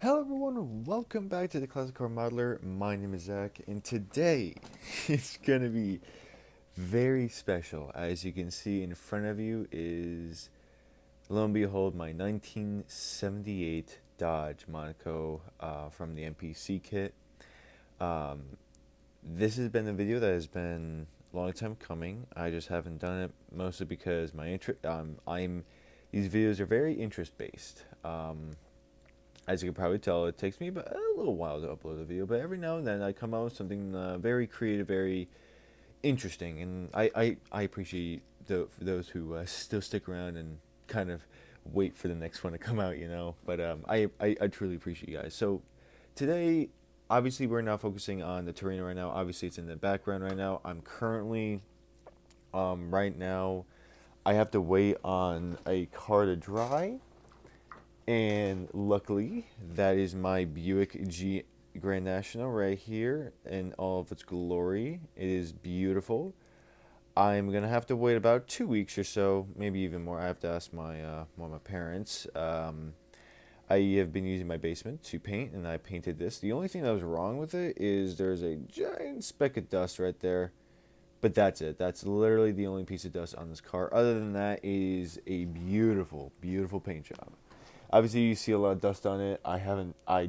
Hello everyone, welcome back to the Classic Car Modeler. My name is Zach, and today it's gonna be very special. As you can see in front of you is, lo and behold, my 1978 Dodge Monaco from the MPC kit. Um, this has been a video that has been a long time coming. I just haven't done it mostly because my interest. These videos are very interest based. As you can probably tell, it takes me about a little while to upload a video, but every now and then I come out with something very creative, very interesting, and I appreciate for those who still stick around and kind of wait for the next one to come out, But I truly appreciate you guys. So today, obviously, we're not focusing on the terrain right now. Obviously, it's in the background right now. I'm currently, right now, I have to wait on a car to dry, and luckily, that is my Buick G Grand National right here in all of its glory. It is beautiful. I'm gonna have to wait about 2 weeks or so, maybe even more. I have to ask my parents. I have been using my basement to paint, and I painted this. The only thing that was wrong with it is there's a giant speck of dust right there, but that's it. That's literally the only piece of dust on this car. Other than that, it is a beautiful, beautiful paint job. Obviously, you see a lot of dust on it. I haven't. I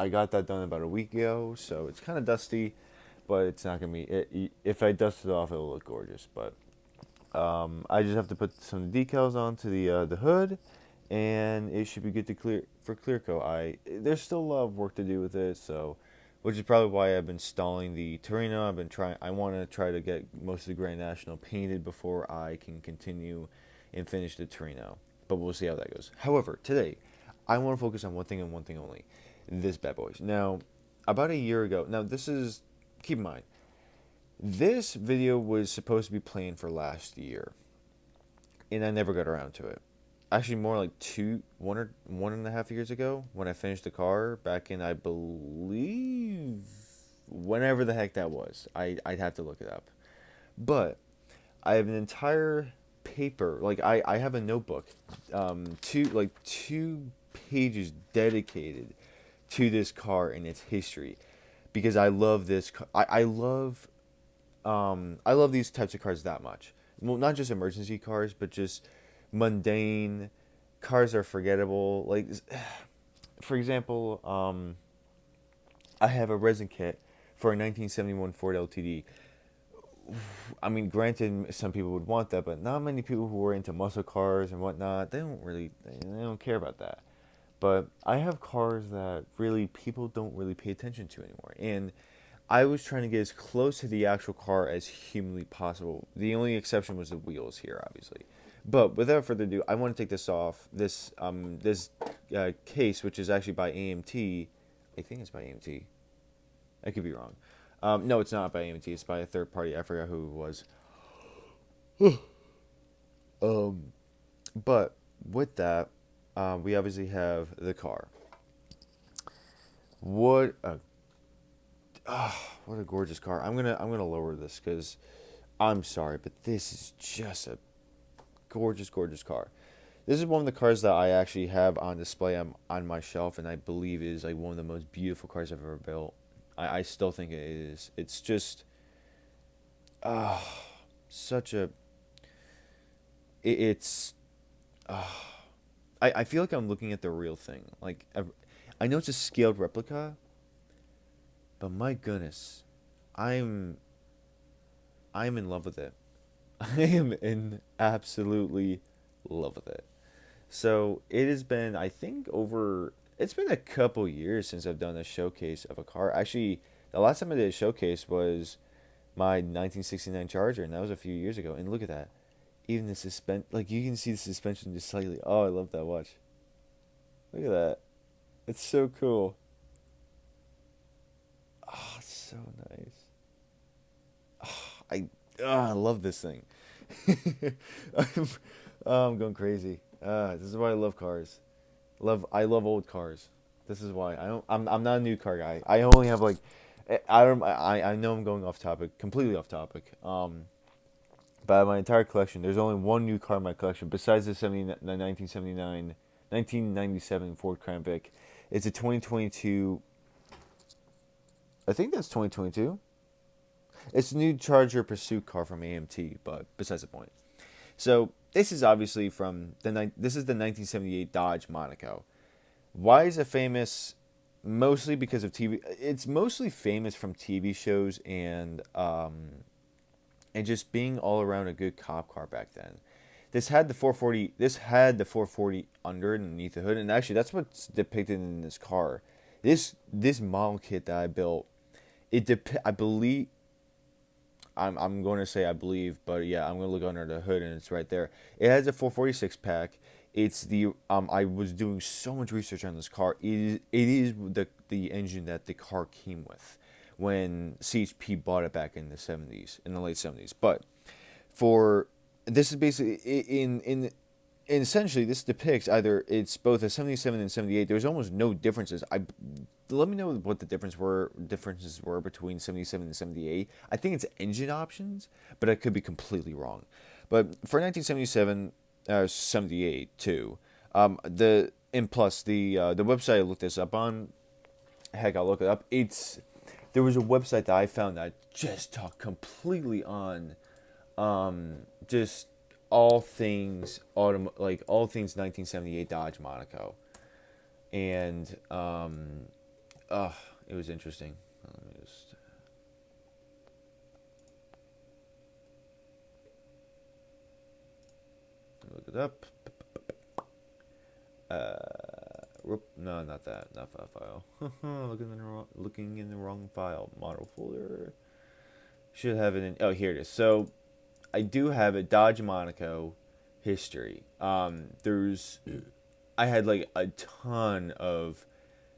got that done about a week ago, so it's kind of dusty, but it's not gonna be. If I dust it off, it'll look gorgeous. But I just have to put some decals onto the hood, and it should be good to clear coat. There's still a lot of work to do with it, so which is probably why I've been stalling the Torino. I've been trying. I want to try to get most of the Grand National painted before I can continue and finish the Torino. But we'll see how that goes. However, today I want to focus on one thing and one thing only: this bad boys. Now, about a year ago. Now, this is, keep in mind, this video was supposed to be planned for last year, and I never got around to it. Actually, more like 1.5 years ago, when I finished the car back in, I believe, whenever the heck that was. I'd have to look it up. But I have an entire paper, like I have a notebook, two pages dedicated to this car and its history, because I love this. I love these types of cars that much. Well, not just emergency cars, but just mundane cars that are forgettable. Like, for example, I have a resin kit for a 1971 Ford LTD. I mean, granted, some people would want that, but not many people who are into muscle cars and whatnot, they don't care about that. But I have cars that really people don't really pay attention to anymore, and I was trying to get as close to the actual car as humanly possible. The only exception was the wheels here, obviously. But without further ado, I want to take this off. This case, which is actually by AMT. I think it's by AMT. I could be wrong. No, it's not by AMT. It's by a third party. I forgot who it was. Um, but with that, we obviously have the car. What a what a gorgeous car. I'm gonna lower this because I'm sorry, but this is just a gorgeous, gorgeous car. This is one of the cars that I actually have on display on my shelf, and I believe is like one of the most beautiful cars I've ever built. I still think it is. It's just uh, such a. It's. Uh, I feel like I'm looking at the real thing. Like, I know it's a scaled replica, but my goodness, I'm I'm in love with it. I am in absolutely love with it. So it has been, I think, it's been a couple years since I've done a showcase of a car. Actually, the last time I did a showcase was my 1969 Charger, and that was a few years ago. And look at that. Even the like you can see the suspension just slightly. Oh, I love that watch. Look at that. It's so cool. Oh, it's so nice. I, I love this thing. I'm, I'm going crazy. This is why I love cars. I love old cars. This is why I'm not a new car guy. I only have like I know I'm going off topic, completely off topic. But my entire collection, there's only one new car in my collection besides the 1979 1997 Ford Crown Vic. It's a 2022. I think that's 2022. It's a new Charger Pursuit car from AMT, but besides the point. So this is obviously this is the 1978 Dodge Monaco. Why is it famous? Mostly because of TV. It's mostly famous from TV shows and just being all around a good cop car back then. This had the 440. This had the 440 underneath the hood, and actually that's what's depicted in this car. This model kit that I built, I believe. I'm going to say I believe, but yeah, I'm going to look under the hood and it's right there. It has a 446 pack. It's the I was doing so much research on this car. It is the engine that the car came with when CHP bought it back in the 70s, in the late 70s. But for this is basically in essentially this depicts either it's both a 77 and 78. There's almost no differences. I Let me know what the differences were between 77 and 78. I think it's engine options, but I could be completely wrong. But for 1977, 78 too. The website I looked this up on, heck, I'll look it up. There was a website that I found that just talked completely on just all things all things 1978 Dodge Monaco, and it was interesting. Let me just look it up. No, not that. Not that file. Looking in the wrong file. Model folder. Should have it in. Oh, here it is. So, I do have a Dodge Monaco history. I had like a ton of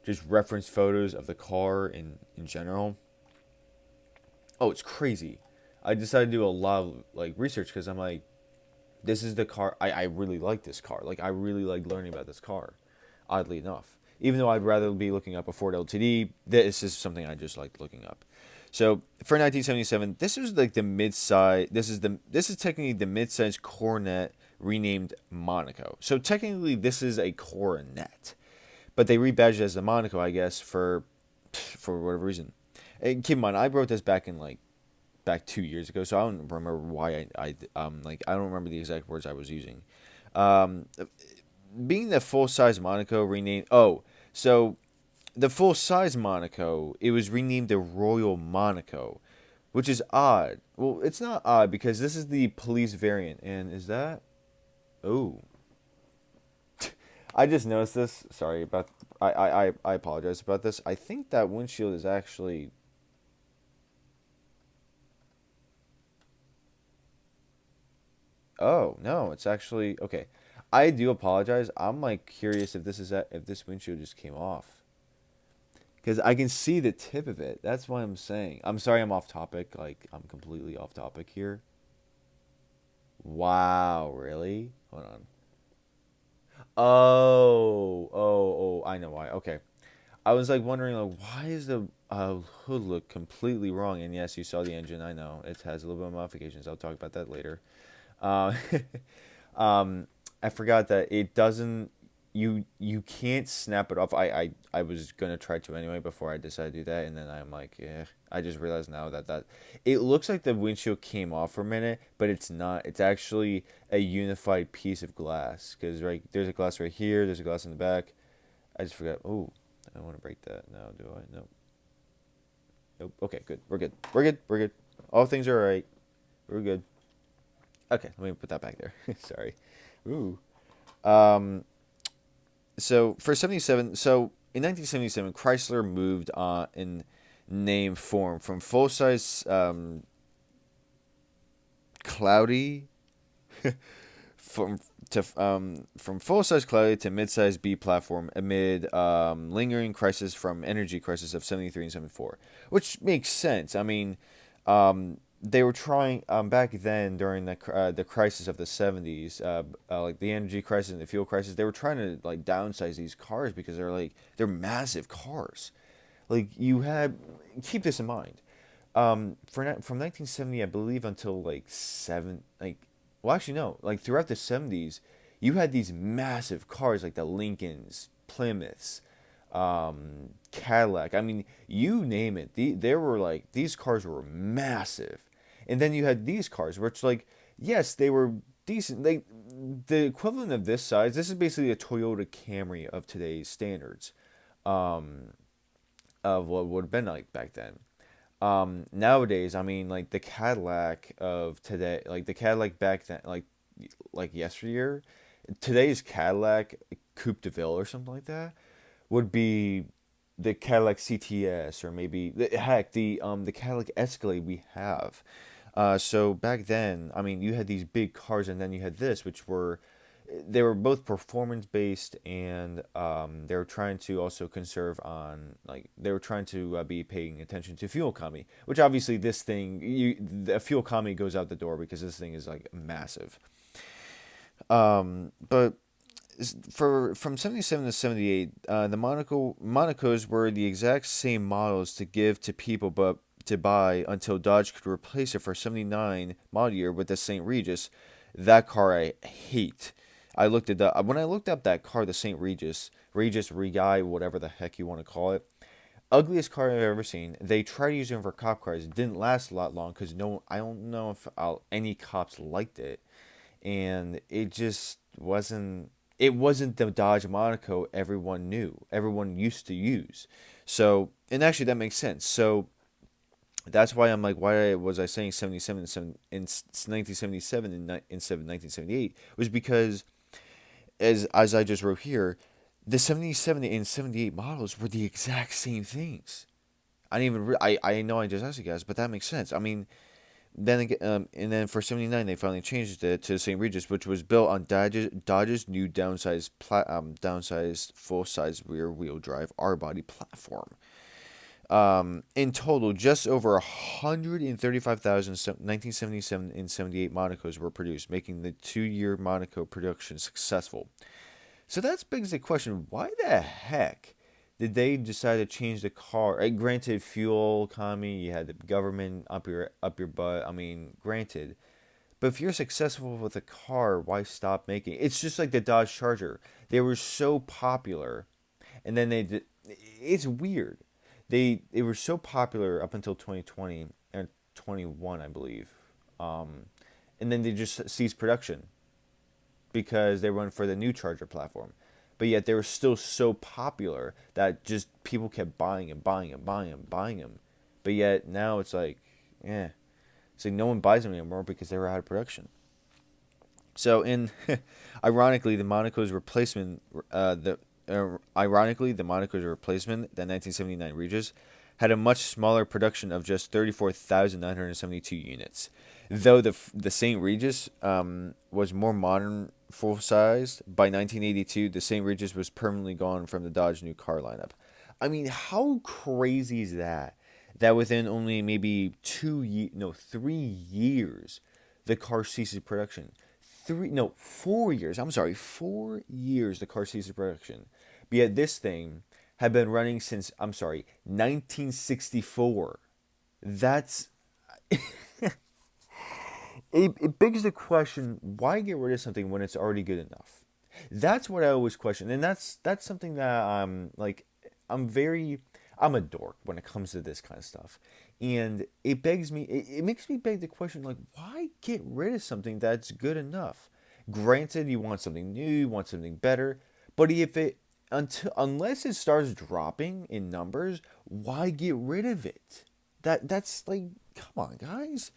just reference photos of the car in general. Oh, it's crazy. I decided to do a lot of like research because I'm like, this is the car. I really like this car. Like I really like learning about this car. Oddly enough, even though I'd rather be looking up a Ford LTD, this is something I just like looking up. So for 1977, this is like the mid-size. This is technically the mid-size Coronet renamed Monaco. So technically, this is a Coronet, but they rebadged it as the Monaco, I guess, for whatever reason. And keep in mind, I wrote this back 2 years ago, so I don't remember why I don't remember the exact words I was using. Um, Being the full size Monaco renamed. Oh, so the full size Monaco, it was renamed the Royal Monaco, which is odd. Well, it's not odd because this is the police variant, and is that? Oh, I just noticed this. Sorry about. I apologize about this. I think that windshield is actually. Oh no, it's actually okay. I do apologize. I'm like curious if this windshield just came off because I can see the tip of it. That's why I'm saying. I'm sorry, I'm off topic. Like I'm completely off topic here. Wow, really? Hold on. Oh, I know why. Okay. I was like wondering like why is the hood look completely wrong? And yes, you saw the engine. I know it has a little bit of modifications. I'll talk about that later. Uh, I forgot that it doesn't. You can't snap it off. I was gonna try to anyway before I decided to do that, and then I'm like, yeah. I just realized now that it looks like the windshield came off for a minute, but it's not. It's actually a unified piece of glass because right there's a glass right here. There's a glass in the back. I just forgot. Oh, I don't want to break that now, do I? Nope. Nope. Okay, good. We're good. We're good. We're good. All things are alright. We're good. Okay, let me put that back there. Sorry. Ooh. Um. So for 77, so in 1977, Chrysler moved in name form from full size Cloudy from from full size Cloudy to mid size B platform amid lingering crisis from energy crisis of 73 and 74, which makes sense. I mean, they were trying back then during the crisis of the 70s, like the energy crisis and the fuel crisis. They were trying to like downsize these cars because they're massive cars. Like you had keep this in mind. From 1970, I believe, until like well, actually no, like throughout the 70s, you had these massive cars like the Lincolns, Plymouths, Cadillac. I mean, you name it. There were like these cars were massive, and then you had these cars, which like yes, they were decent. Like the equivalent of this size. This is basically a Toyota Camry of today's standards, um, of what would have been like back then. Nowadays, I mean, like the Cadillac of today, like the Cadillac back then, like yesteryear, today's Cadillac Coupe de Ville or something like that would be the Cadillac CTS or maybe heck the Cadillac Escalade we have. So back then, I mean, you had these big cars, and then you had this, which were they were both performance based, and they were trying to also conserve on like they were trying to be paying attention to fuel economy, which obviously this thing the fuel economy goes out the door because this thing is like massive. But for from 77 to 78, the Monacos were the exact same models to give to people, but to buy until Dodge could replace it for 79 model year with the St. Regis. That car I hate. I looked at that when I looked up that car, the St. Regis Regi, whatever the heck you want to call it. Ugliest car I've ever seen. They tried using it for cop cars. It didn't last a lot long because I don't know if any cops liked it, and it just wasn't. It wasn't the Dodge Monaco everyone knew, everyone used to use. So, and actually that makes sense. So that's why I'm like, why was I saying 77 in 1977 instead of 1978? Was because as I just wrote here, the 77 and 78 models were the exact same things. I didn't even I know I just asked you guys, but that makes sense. I mean, then again, and then for 79 they finally changed it to St. Regis, which was built on Dodge's new downsized full size rear wheel drive R body platform. In total, just over 135,000 1977 and 78 Monacos were produced, making the 2-year Monaco production successful. So that begs the question: why the heck did they decide to change the car? Granted, fuel economy, you had the government up your butt. I mean, granted, but if you're successful with a car, why stop making it? It's just like the Dodge Charger. They were so popular, and then it's weird. They were so popular up until 2020 and 21, I believe, and then they just ceased production because they run for the new Charger platform. But yet they were still so popular that just people kept buying and buying and buying and buying them. But yet now it's like, yeah, it's like no one buys them anymore because they were out of production. So in ironically, the Monaco's replacement, the Monaco's replacement, the 1979 Regis, had a much smaller production of just 34,972 units. Though the St. Regis was more modern, full sized, by 1982, the St. Regis was permanently gone from the Dodge new car lineup. I mean, how crazy is that? That within only maybe 3 years, the car ceases production. 4 years. I'm sorry, 4 years the car ceases production. But yet this thing had been running since, I'm sorry, 1964. That's it begs the question: why get rid of something when it's already good enough? That's what I always question, and that's something that I'm very I'm a dork when it comes to this kind of stuff, and it makes me beg the question like, why get rid of something that's good enough? Granted, you want something new, you want something better, but if it unless it starts dropping in numbers, why get rid of it? That's like, come on, guys.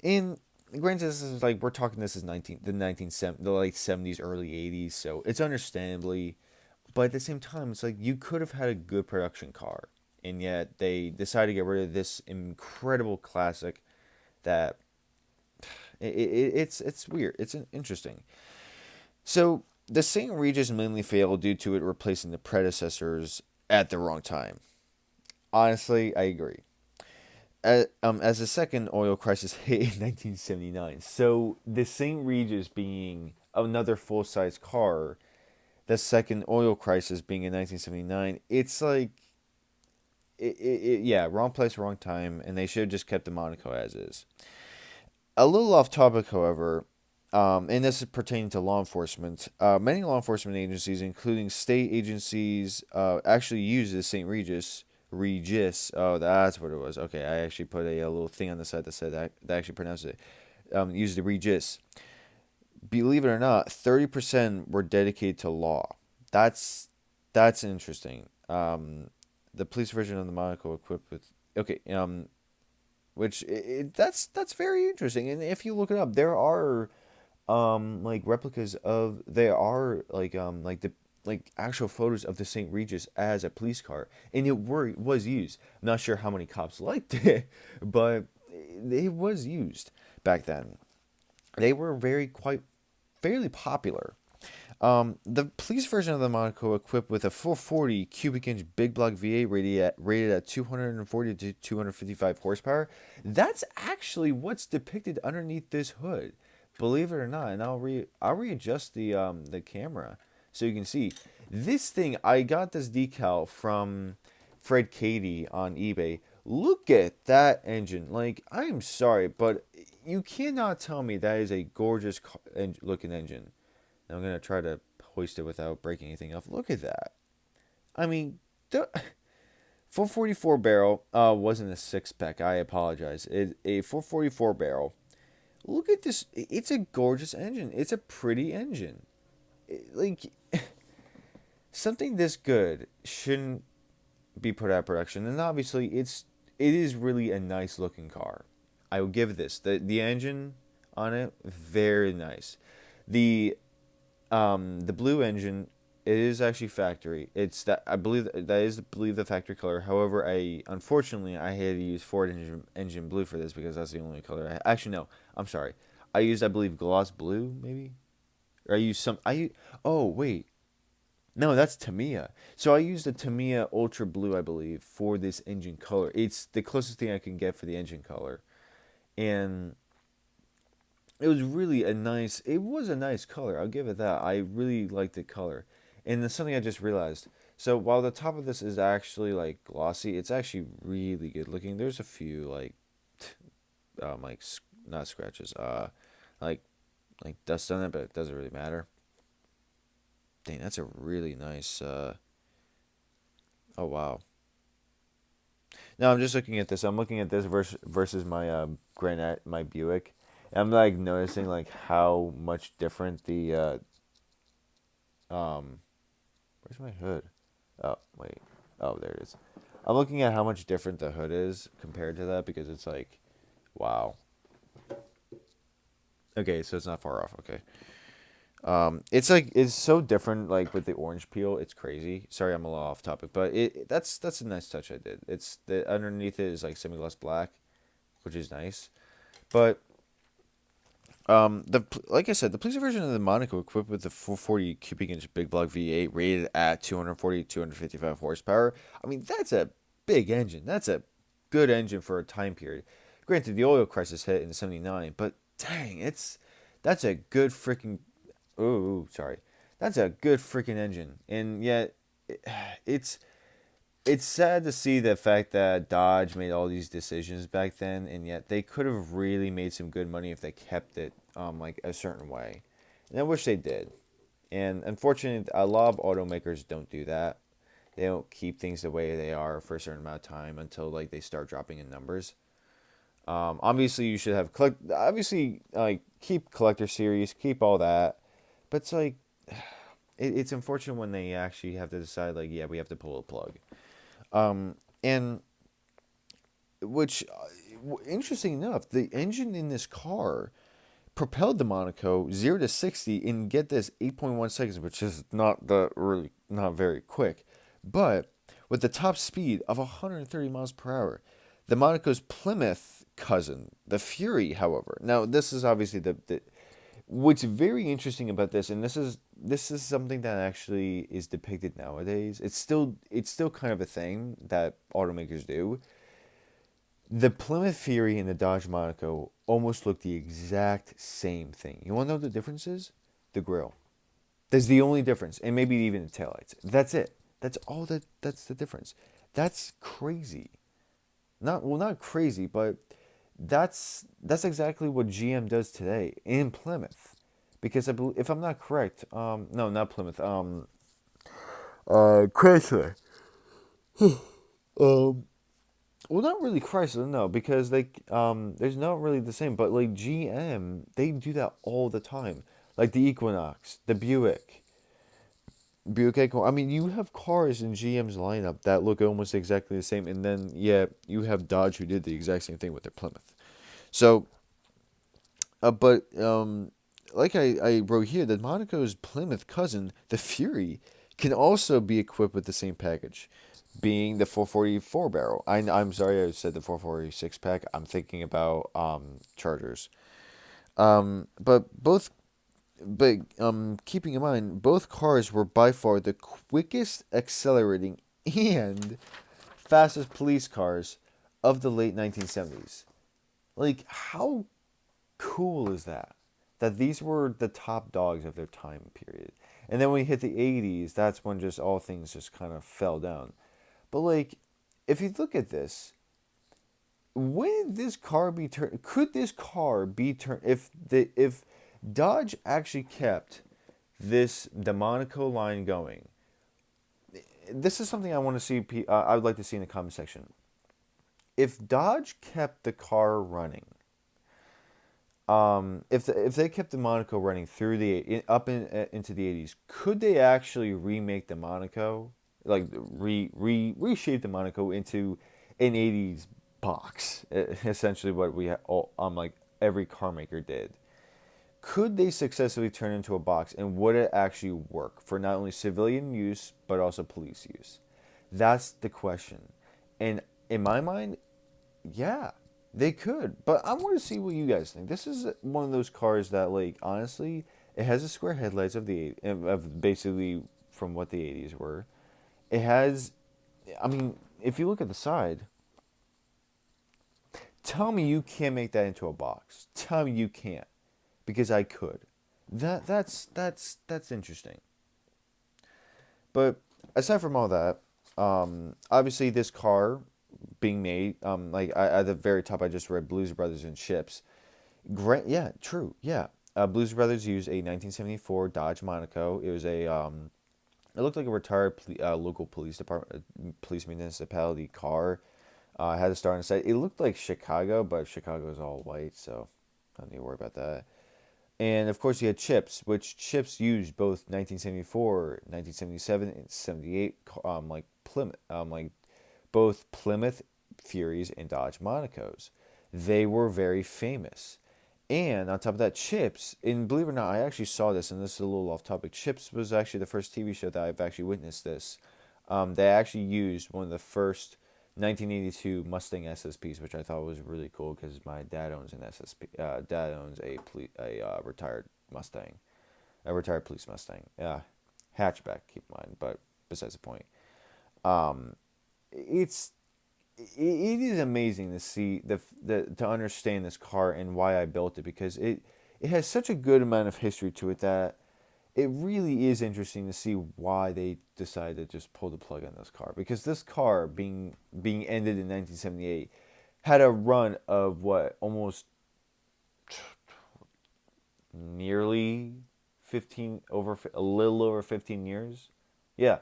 And granted, this is like we're talking. This is the late 70s, early 80s, so it's understandably. But at the same time, it's like you could have had a good production car, and yet they decided to get rid of this incredible classic. That it's weird. It's interesting. So the St. Regis mainly failed due to it replacing the predecessors at the wrong time. Honestly, I agree. As the second oil crisis hit in 1979. So the St. Regis being another full-size car, the second oil crisis being in 1979, it's like, yeah, wrong place, wrong time, and they should have just kept the Monaco as is. A little off topic, however, and this is pertaining to law enforcement. Many law enforcement agencies, including state agencies, actually use the St. Regis. Regis. Oh, that's what it was. Okay, I actually put a little thing on the side that said that actually pronounced it. Use the Regis. Believe it or not, 30% were dedicated to law. That's that's interesting. The police version of the Monaco equipped with okay. Which that's very interesting. And if you look it up, there are like replicas of there are like the like actual photos of the St. Regis as a police car, and was used. I'm not sure how many cops liked it, but it was used back then. They were very quite fairly popular. The police version of the Monaco equipped with a 440 cubic inch big block V8 rated at 240 to 255 horsepower. That's actually what's depicted underneath this hood. Believe it or not, and I'll readjust the camera so you can see. This thing, I got this decal from Fred Cady on eBay. Look at that engine. Like, I'm sorry, but you cannot tell me that is a gorgeous looking engine. Now I'm going to try to hoist it without breaking anything off. Look at that. I mean, the 444 barrel wasn't a six pack. I apologize. A 444 barrel. Look at this. It's a gorgeous engine. It's a pretty engine. Like, something this good shouldn't be put out of production. And obviously, it is really a nice looking car. I will give this the engine on it very nice. The blue engine, it is actually factory. It's that I believe the factory color. However, unfortunately I had to use Ford engine blue for this because that's the only color actually no. I'm sorry. I used I believe gloss blue maybe. Or I used some oh wait. No, that's Tamiya. So I used the Tamiya Ultra Blue, I believe, for this engine color. It's the closest thing I can get for the engine color. And it was really it was a nice color. I'll give it that. I really liked the color. And then something I just realized. So while the top of this is actually like glossy, it's actually really good looking. There's a few like not scratches, like dust on it, but it doesn't really matter. Dang, that's a really nice oh wow. Now I'm just looking at this. I'm looking at this versus my my Buick. I'm like noticing like how much different the where's my hood? Oh wait, oh there it is. I'm looking at how much different the hood is compared to that because it's like, wow. Okay, so it's not far off. Okay, it's like it's so different. Like with the orange peel, it's crazy. Sorry, I'm a little off topic, but that's a nice touch I did. It's the underneath it is like semi-gloss black, which is nice, but like I said, the police version of the Monaco equipped with the 440 cubic inch big block V8 rated at 240 255 horsepower. I mean, that's a big engine. That's a good engine for a time period. Granted, the oil crisis hit in '79, but dang, that's a good freaking. Oh, sorry, that's a good freaking engine, and yet it's it's sad to see the fact that Dodge made all these decisions back then, and yet they could have really made some good money if they kept it like a certain way. And I wish they did. And unfortunately, a lot of automakers don't do that. They don't keep things the way they are for a certain amount of time until like they start dropping in numbers. Obviously, you should have obviously like keep collector series, keep all that, but it's like it's unfortunate when they actually have to decide like yeah we have to pull a plug. And which, interesting enough, the engine in this car propelled the Monaco 0 to 60 in get this 8.1 seconds, which is not very quick, but with the top speed of 130 miles per hour. The Monaco's Plymouth cousin, the Fury, however. Now this is obviously the what's very interesting about this, and this is something that actually is depicted nowadays. It's still kind of a thing that automakers do. The Plymouth Fury and the Dodge Monaco almost look the exact same thing. You want to know what the difference is? The grill. That's the only difference, and maybe even the taillights. That's it. That's all that's the difference. That's crazy. Not crazy, but that's exactly what GM does today in Plymouth. because I believe, if I'm not correct, no, not Plymouth, Chrysler. Um, well, not really Chrysler, no, because there's not really the same, but like GM, they do that all the time. Like the Equinox, the Buick Equinox. I mean, you have cars in GM's lineup that look almost exactly the same, and then yeah, you have Dodge who did the exact same thing with their Plymouth. So, but like I wrote here, the Monaco's Plymouth cousin, the Fury, can also be equipped with the same package, being the 444 barrel. I'm sorry I said the 446 pack. I'm thinking about Chargers. But keeping in mind, both cars were by far the quickest accelerating and fastest police cars of the late 1970s. Like, how cool is that? That these were the top dogs of their time period. And then when we hit the 80s, that's when just all things just kind of fell down. But like, if you look at this, when this car be turned, could this car be turned if Dodge actually kept the Monaco line going? This is something I want to see. I would like to see in the comment section. If Dodge kept the car running, if they kept the Monaco running through into the 80s, could they actually remake the Monaco, like reshape the Monaco into an 80s box? Essentially, what like every car maker did. Could they successfully turn into a box, and would it actually work for not only civilian use but also police use? That's the question. And in my mind, yeah, they could. But I want to see what you guys think. This is one of those cars that, like, honestly, it has the square headlights of basically from what the 80s were. It has, I mean, if you look at the side, tell me you can't make that into a box. Tell me you can't, because I could. That's interesting. But aside from all that, obviously this car being made, like at the very top, I just read Blues Brothers and Ships. Great, yeah, true, yeah. Blues Brothers used a 1974 Dodge Monaco. It was it looked like a retired local police department, police municipality car. It had a star on the side. It looked like Chicago, but Chicago is all white, so I don't need to worry about that. And of course, you had Chips, which Chips used both 1974, 1977, and 78, like Plymouth, like both Plymouth Furies and Dodge Monacos. They were very famous. And on top of that, Chips, and believe it or not, I actually saw this, and this is a little off topic. Chips was actually the first TV show that I've actually witnessed this. They actually used one of the first 1982 Mustang SSPs, which I thought was really cool because my dad owns an SSP. Dad owns a retired Mustang, a retired police Mustang. Hatchback, keep in mind, but besides the point. Um, it's it is amazing to see the to understand this car and why I built it, because it has such a good amount of history to it that it really is interesting to see why they decided to just pull the plug on this car, because this car being ended in 1978 had a run of what, almost nearly 15 over a little over 15 years. Yeah,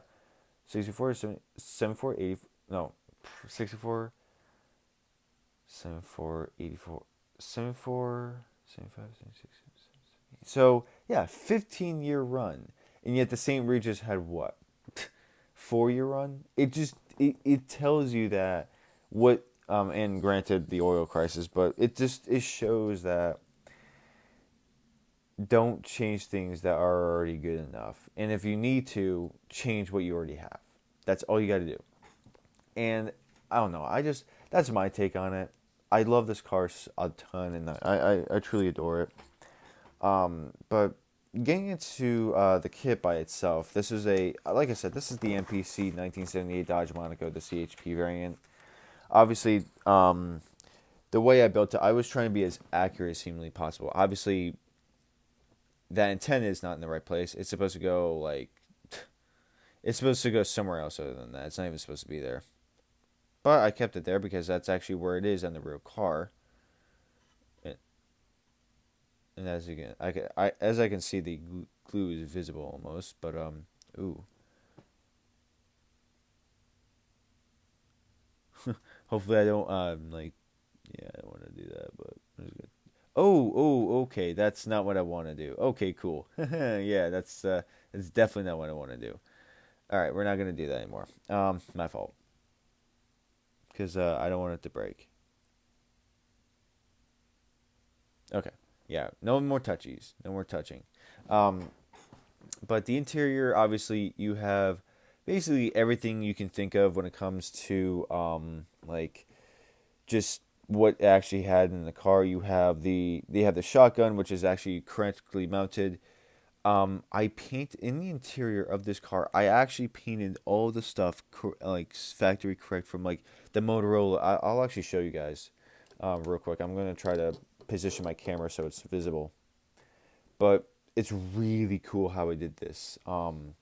64 74 80, no, 64 74 84 74 75 76. So yeah, 15-year run, and yet the St. Regis had what, 4-year run? It tells you that what and granted the oil crisis, but it shows that don't change things that are already good enough, and if you need to change what you already have, that's all you got to do. And I don't know, that's my take on it. I love this car a ton, and I truly adore it. But getting into the kit by itself, this is like I said, this is the MPC 1978 Dodge Monaco, the CHP variant. Obviously, the way I built it, I was trying to be as accurate as humanly possible. Obviously, that antenna is not in the right place. It's supposed to go it's supposed to go somewhere else other than that. It's not even supposed to be there. But I kept it there because that's actually where it is on the real car. And as you can, as I can see, the glue is visible almost. But ooh, hopefully I don't like, yeah, I don't want to do that, but I'm just gonna. Okay, that's not what I want to do. Okay, cool. Yeah, that's definitely not what I want to do. All right, we're not gonna do that anymore. My fault, because I don't want it to break. Okay, yeah, no more touchies, no more touching. Um, but the interior, obviously, you have basically everything you can think of when it comes to like just what actually had in the car. They have the shotgun, which is actually correctly mounted. I paint in the interior of this car. I actually painted all the stuff like factory correct from like the Motorola. I'll actually show you guys real quick. I'm gonna try to position my camera so it's visible, but it's really cool how I did this. And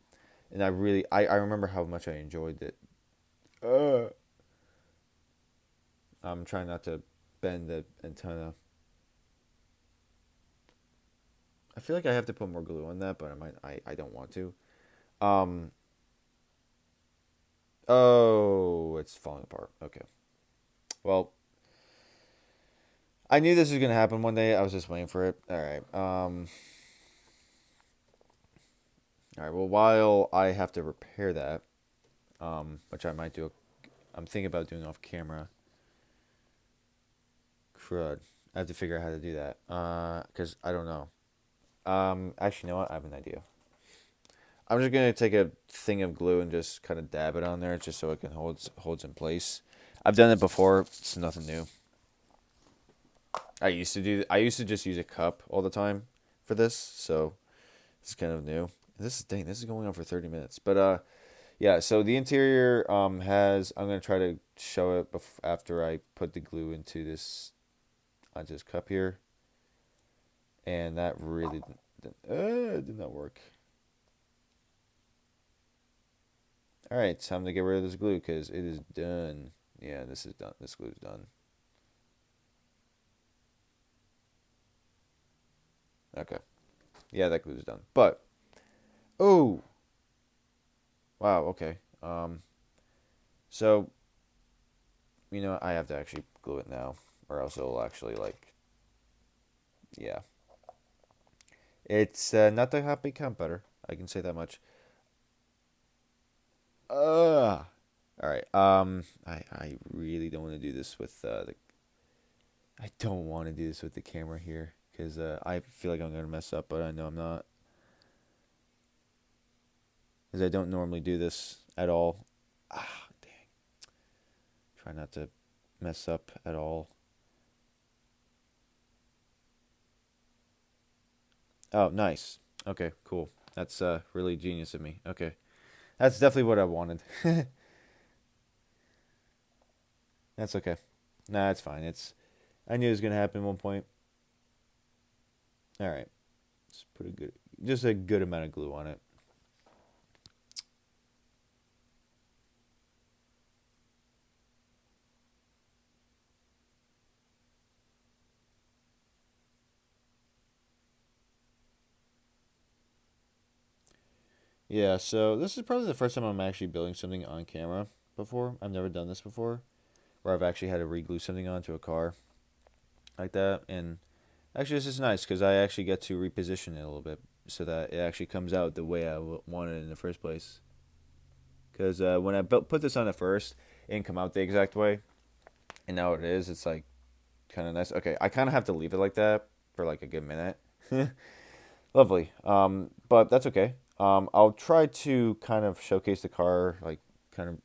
I remember how much I enjoyed it. Uh, I'm trying not to bend the antenna. I feel like I have to put more glue on that, but I don't want to. Um, oh, it's falling apart. Okay. Well, I knew this was gonna happen one day. I was just waiting for it. All right. All right. Well, while I have to repair that, which I might do, I'm thinking about doing off camera. Crud. I have to figure out how to do that. Cause I don't know. Actually, you know what? I have an idea. I'm just gonna take a thing of glue and just kind of dab it on there, just so it can holds in place. I've done it before. It's nothing new. I used to just use a cup all the time for this, so it's kind of new. This is going on for 30 minutes. But yeah, so the interior has I'm going to try to show it after I put the glue into this onto this cup here, and that really did not work. All right, time to get rid of this glue because it is done. Yeah, this is done. This glue is done. Okay. Yeah, that glue is done. But oh, wow, okay. So I have to actually glue it now, or else it'll actually like, yeah. It's not the happy count better. I can say that much. All right. I really don't want to do this with the. I don't want to do this with the camera here because I feel like I'm gonna mess up, but I know I'm not. Because I don't normally do this at all. Ah, dang. Try not to mess up at all. Oh, nice. Okay, cool. That's really genius of me. Okay. That's definitely what I wanted. That's okay. Nah, it's fine. I knew it was gonna happen at one point. All right. Just just a good amount of glue on it. Yeah, so this is probably the first time I'm actually building something on camera before. I've never done this before, where I've actually had to re-glue something onto a car like that. And actually, this is nice because I actually get to reposition it a little bit so that it actually comes out the way I wanted it in the first place. Because when I put this on at first, it didn't come out the exact way, and now it is. It's like kind of nice. Okay, I kind of have to leave it like that for like a good minute. Lovely. But that's okay. I'll try to kind of showcase the car, like kind of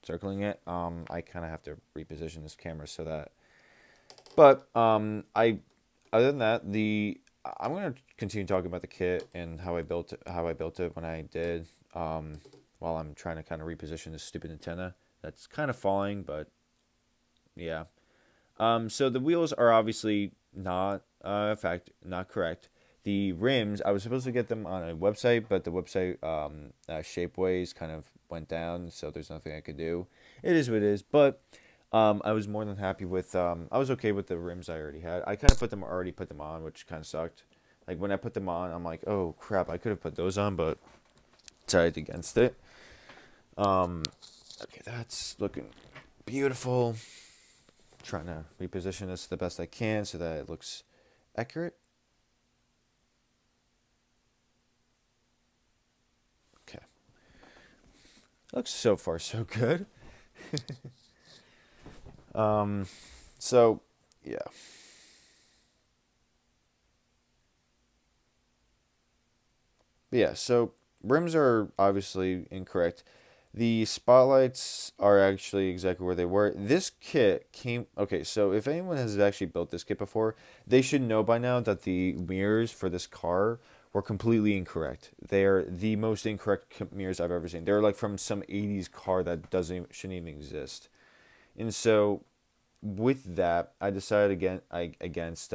circling it. I kind of have to reposition this camera so that. But I other than that, the I'm gonna continue talking about the kit and how I built it when I did. While I'm trying to kind of reposition this stupid antenna that's kind of falling, but yeah. So the wheels are obviously not correct. The rims, I was supposed to get them on a website, but the website Shapeways kind of went down, so there's nothing I could do. It is what it is, but I was more than happy with. I was okay with the rims I already had. I kind of already put them on, which kind of sucked. Like when I put them on, I'm like, oh crap, I could have put those on, but decided against it. Okay, that's looking beautiful. Trying to reposition this the best I can so that it looks accurate. Okay, looks so far so good. Um, so yeah, yeah. So rims are obviously incorrect. The spotlights are actually exactly where they were. This kit came. Okay, so if anyone has actually built this kit before, they should know by now that the mirrors for this car were completely incorrect. They are the most incorrect mirrors I've ever seen. They're like from some 80s car that shouldn't even exist. And so with that, I decided against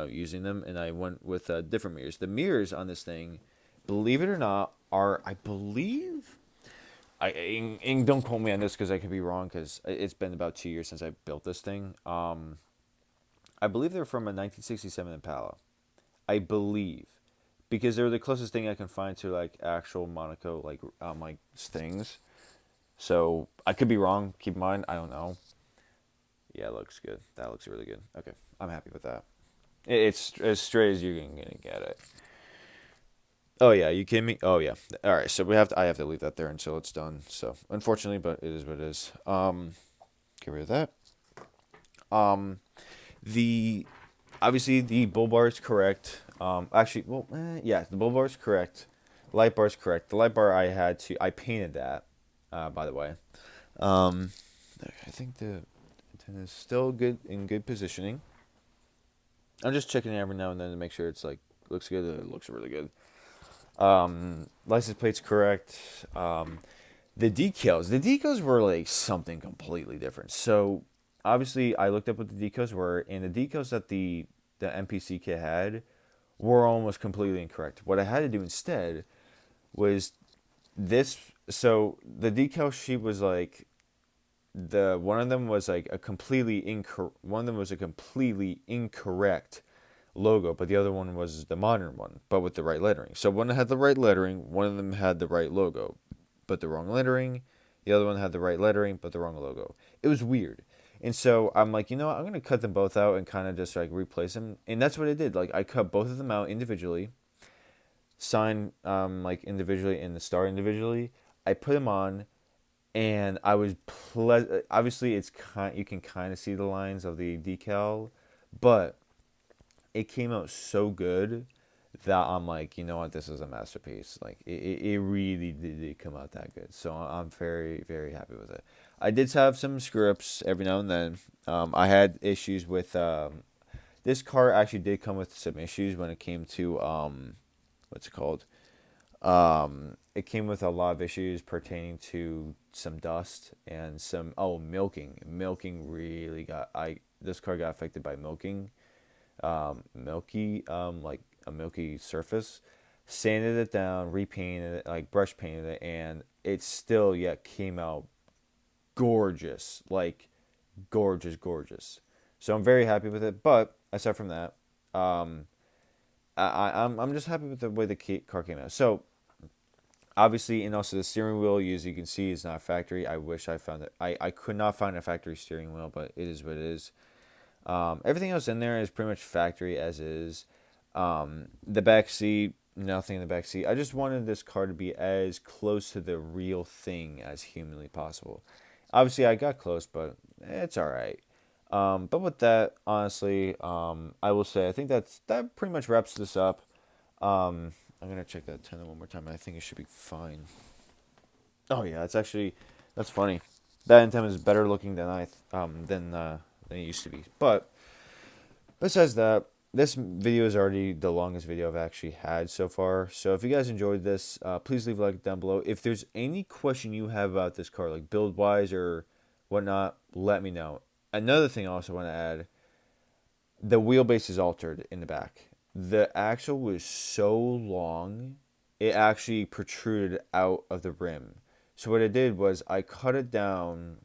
using them, and I went with different mirrors. The mirrors on this thing, believe it or not, are I believe and don't quote me on this because I could be wrong because it's been about 2 years since I built this thing. I believe they're from a 1967 Impala. I believe because they're the closest thing I can find to like actual Monaco like things. So I could be wrong. Keep in mind, I don't know. Yeah, it looks good. That looks really good. Okay, I'm happy with that. It's as straight as you're gonna get it. Oh yeah, you kidding me? Oh yeah. All right, so I have to leave that there until it's done. So unfortunately, but it is what it is. Get rid of that. Um, the obviously the bull bar is correct. Yeah, the bull bar is correct. Light bar is correct. The light bar I painted that. By the way, um, I think the antenna is still good in good positioning. I'm just checking it every now and then to make sure it's like looks good. It looks really good. License plate's correct. The decals were like something completely different. So obviously, I looked up what the decals were, and the decals that the MPC kit had were almost completely incorrect. What I had to do instead was this. So the decal sheet was like the one of them was like a completely incorrect. One of them was a completely incorrect logo, but the other one was the modern one, but with the right lettering. So one had the right lettering, one of them had the right logo, but the wrong lettering. The other one had the right lettering, but the wrong logo. It was weird. And so I'm like, you know what? I'm gonna cut them both out and kind of just like replace them. And that's what I did. Like I cut both of them out individually, signed like individually and the star individually. I put them on, and I was obviously you can kind of see the lines of the decal, but it came out so good that I'm like, you know what, this is a masterpiece. Like it really did come out that good. So I'm very, very happy with it. I did have some screw ups every now and then. I had issues with this car actually did come with some issues when it came to what's it called? It came with a lot of issues pertaining to some dust and some milking. Milking really got I this car got affected by milking, milky, like a milky surface. Sanded it down, repainted it, like brush painted it, and it still yet came out gorgeous, like gorgeous, gorgeous. So I'm very happy with it. But aside from that, um, I'm just happy with the way the car came out. So obviously, and also the steering wheel, as you can see, is not factory. I wish I found it. I could not find a factory steering wheel, but it is what it is. Everything else in there is pretty much factory as is. The back seat, nothing in the back seat. I just wanted this car to be as close to the real thing as humanly possible. Obviously, I got close, but it's all right. But with that, honestly, I will say I think that pretty much wraps this up. I'm gonna check that antenna one more time. I think it should be fine. Oh yeah, that's funny. That antenna is better looking than it used to be. But besides that, this video is already the longest video I've actually had so far. So if you guys enjoyed this, please leave a like down below. If there's any question you have about this car, like build wise or whatnot, let me know. Another thing I also want to add, the wheelbase is altered in the back. The axle was so long, it actually protruded out of the rim. So what I did was I cut it down.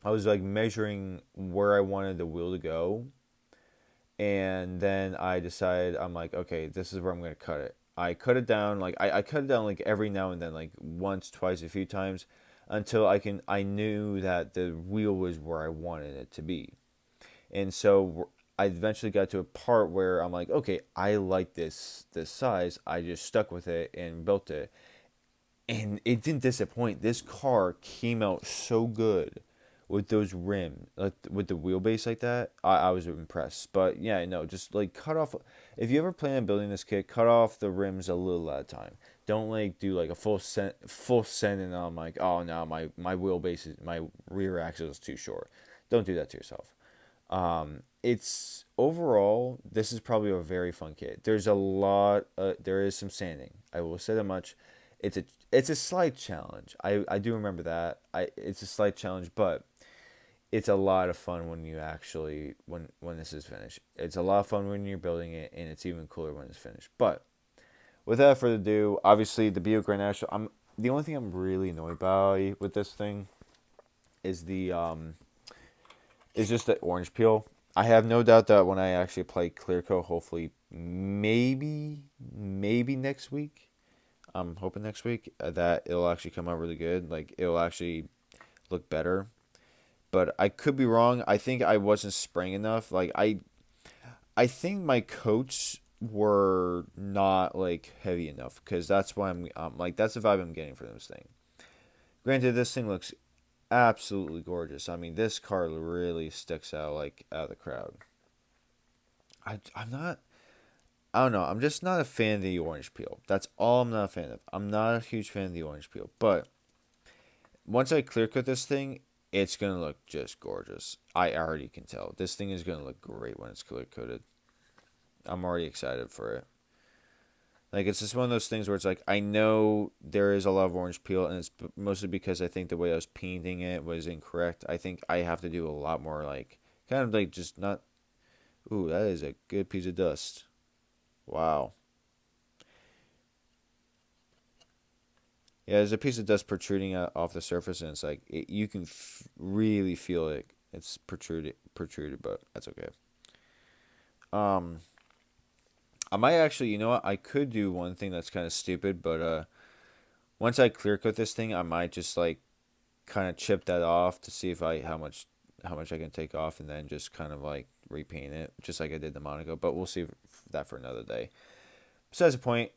I was like measuring where I wanted the wheel to go, And then I decided, I'm like, okay, this is where I'm gonna cut it. I cut it down, like I cut it down like every now and then, like once, twice, a few times, until I knew that the wheel was where I wanted it to be. And so I eventually got to a part where I'm like, okay, I like this size. I just stuck with it and built it, and it didn't disappoint. This car came out so good with those rims, like with the wheelbase like that. I was impressed. But yeah, no, just like cut off. If you ever plan on building this kit, cut off the rims a little at a time. Don't like do like a full send, and I'm like, oh no, my wheelbase is, my rear axle is too short. Don't do that to yourself. It's overall, this is probably a very fun kit. There's a lot. There is some sanding. I will say that much. It's a slight challenge. I do remember that. It's a slight challenge, but it's a lot of fun when you actually when this is finished. It's a lot of fun when you're building it, and it's even cooler when it's finished. But without further ado, obviously the Buick Grand National. The only thing I'm really annoyed by with this thing is the is just the orange peel. I have no doubt that when I actually apply clear coat, hopefully, maybe next week. I'm hoping next week that it'll actually come out really good. Like it'll actually look better. But I could be wrong. I think I wasn't spraying enough. Like I think my coats were not like heavy enough because that's why I'm like that's the vibe I'm getting from this thing. Granted, this thing looks absolutely gorgeous. I mean, this car really sticks out like out of the crowd. I'm not. I don't know. I'm just not a fan of the orange peel. That's all I'm not a fan of. I'm not a huge fan of the orange peel. But once I clear coat this thing, it's gonna look just gorgeous. I already can tell. This thing is gonna look great when it's clear coated. I'm already excited for it. Like it's just one of those things where it's like I know there is a lot of orange peel, and it's mostly because I think the way I was painting it was incorrect. I think I have to do a lot more like kind of like just not. Ooh, that is a good piece of dust. Wow. Yeah, there's a piece of dust protruding off the surface, and it's like you can really feel it. It's protruded, but that's okay. Um, I might actually, you know what? I could do one thing that's kind of stupid, but once I clear coat this thing, I might just like kind of chip that off to see if I how much I can take off, and then just kind of like repaint it, just like I did the Monaco. But we'll see that for another day. Besides the point,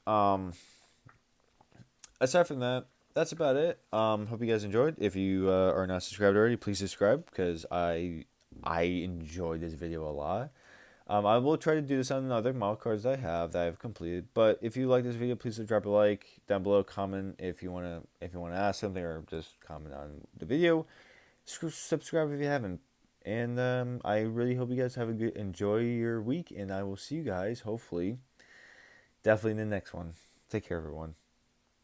aside from that, that's about it. Hope you guys enjoyed. If you are not subscribed already, please subscribe because I enjoyed this video a lot. I will try to do this on other model cards that I have that I've completed. But if you like this video, please drop a like down below. Comment if you wanna ask something or just comment on the video. Subscribe if you haven't. And I really hope you guys have a good enjoy your week. And I will see you guys hopefully definitely in the next one. Take care, everyone.